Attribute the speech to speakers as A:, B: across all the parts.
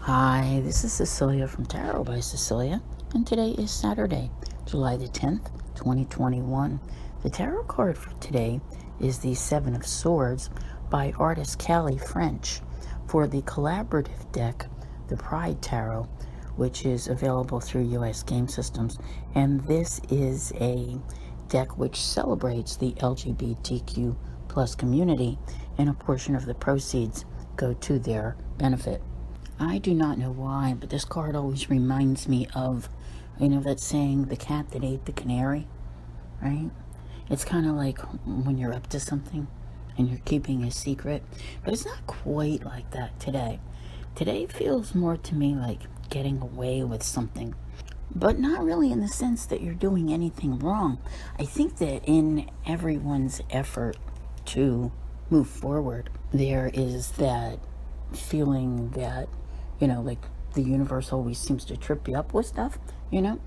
A: Hi, this is Cecilia from Tarot by Cecilia, and today is Saturday, July the 10th, 2021. The tarot card for today is the Seven of Swords by artist Callie French for the collaborative deck, the Pride Tarot, which is available through US Game Systems, and this is a deck which celebrates the LGBTQ plus community, and a portion of the proceeds go to their benefit. I do not know why, but this card always reminds me of, that saying, the cat that ate the canary, right? It's kind of like when you're up to something and you're keeping a secret, but it's not quite like that today. Today feels more to me like getting away with something, but not really in the sense that you're doing anything wrong. I think that in everyone's effort to move forward, there is that feeling that like the universe always seems to trip you up with stuff,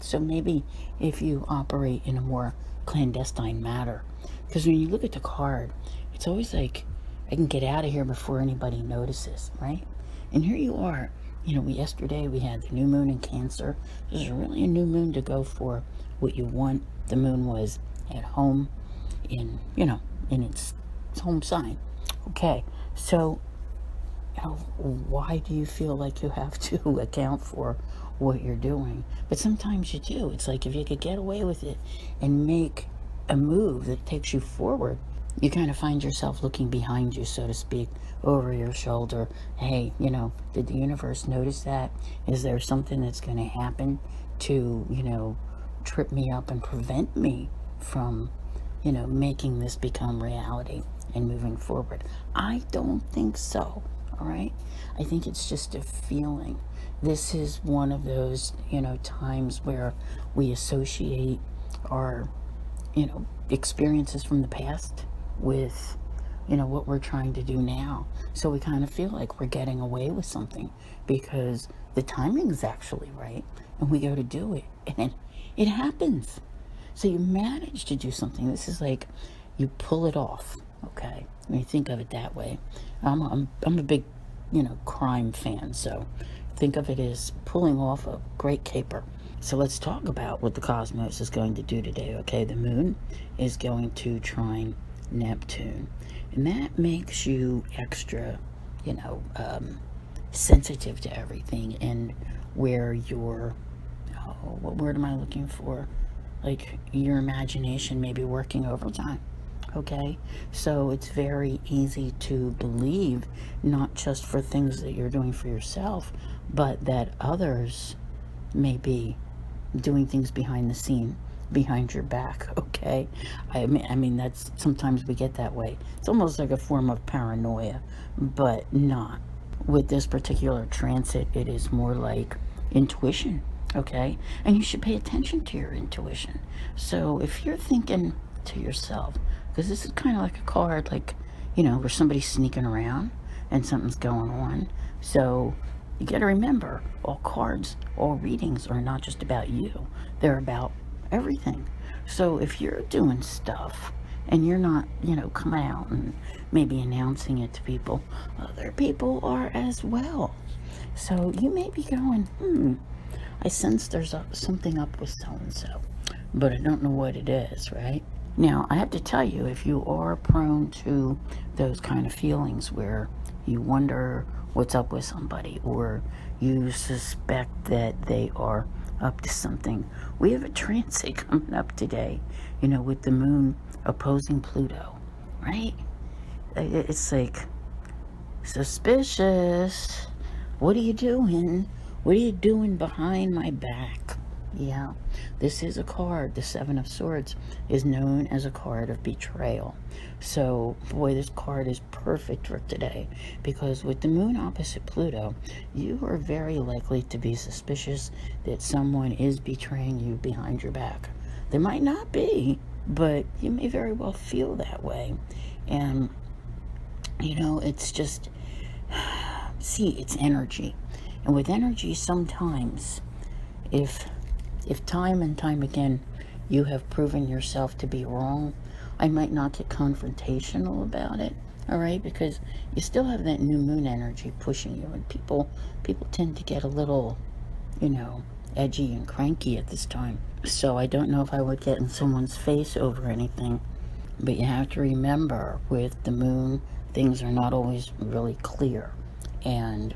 A: so maybe if you operate in a more clandestine manner, because when you look at the card, it's always like, I can get out of here before anybody notices, right? And here you are, yesterday we had the new moon in Cancer. This is really a new moon to go for what you want. The moon was at home in its home sign. Okay, so why do you feel like you have to account for what you're doing? But sometimes you do. It's like if you could get away with it and make a move that takes you forward, you kind of find yourself looking behind you, so to speak, over your shoulder. Hey, did the universe notice that? Is there something that's going to happen to, trip me up and prevent me from, making this become reality and moving forward? I don't think so. All right. I think it's just a feeling. This is one of those, times where we associate our, experiences from the past with, what we're trying to do now. So we kind of feel like we're getting away with something because the timing is actually right, and we go to do it, and it happens. So you manage to do something. This is like you pull it off. Okay, when you think of it that way. I'm a big, crime fan, so think of it as pulling off a great caper. So let's talk about what the cosmos is going to do today. Okay, the moon is going to trine Neptune, and that makes you extra, sensitive to everything, and where your, what word am I looking for? Like your imagination may be working overtime. Okay, so it's very easy to believe, not just for things that you're doing for yourself, but that others may be doing things behind the scene, behind your back. Okay, I mean that's, sometimes we get that way. It's almost like a form of paranoia, but not with this particular transit. It is more like intuition. Okay, and you should pay attention to your intuition. So if you're thinking to yourself, because this is kind of like a card, like, where somebody's sneaking around and something's going on. So you got to remember, all cards, all readings are not just about you. They're about everything. So if you're doing stuff and you're not, coming out and maybe announcing it to people, other people are as well. So you may be going, I sense there's something up with so-and-so, but I don't know what it is, right? Now, I have to tell you, if you are prone to those kind of feelings where you wonder what's up with somebody, or you suspect that they are up to something, we have a transit coming up today, with the moon opposing Pluto, right? It's like, suspicious. What are you doing? What are you doing behind my back? Yeah, this is a card. The Seven of Swords is known as a card of betrayal. So, boy, this card is perfect for today, because with the moon opposite Pluto, you are very likely to be suspicious that someone is betraying you behind your back. There might not be, but you may very well feel that way. And, it's just, see, it's energy. And with energy, sometimes, if time and time again you have proven yourself to be wrong, I might not get confrontational about it. all right? Because you still have that new moon energy pushing you, and people tend to get a little, you know, edgy and cranky at this time. So I don't know if I would get in someone's face over anything, but you have to remember, with the moon, things are not always really clear, and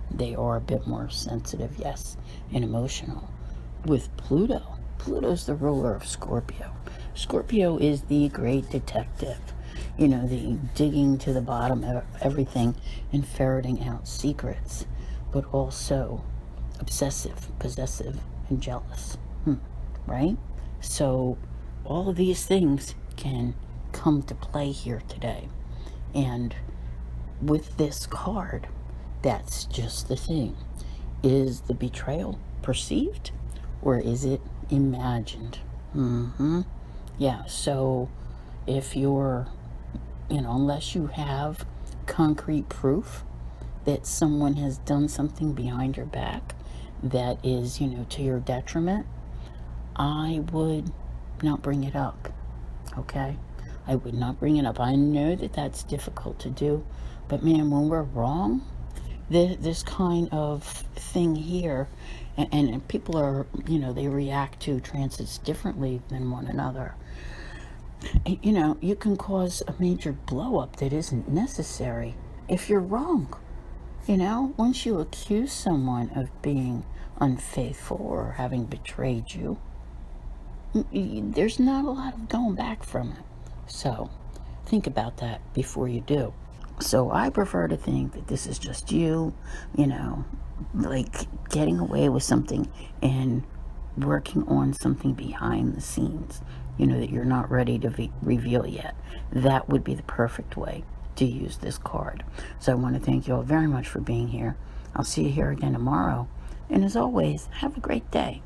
A: they are a bit more sensitive, yes, and emotional. With Pluto's the ruler of Scorpio. Scorpio is the great detective, you know, the digging to the bottom of everything and ferreting out secrets, but also obsessive, possessive, and jealous, right? So all of these things can come to play here today. And with this card, that's just the thing. Is the betrayal perceived, or is it imagined? Yeah, so if you're, you know, unless you have concrete proof that someone has done something behind your back that is, you know, to your detriment, I would not bring it up, okay? I would not bring it up. I know that that's difficult to do, but man, when we're wrong, this kind of thing here, and people are, you know, they react to transits differently than one another. You know, you can cause a major blow up that isn't necessary if you're wrong. You know, once you accuse someone of being unfaithful or having betrayed you, there's not a lot of going back from it. So think about that before you do. So I prefer to think that this is just you, you know, like getting away with something and working on something behind the scenes, you know, that you're not ready to reveal yet. That would be the perfect way to use this card. So I want to thank you all very much for being here. I'll see you here again tomorrow. And as always, have a great day.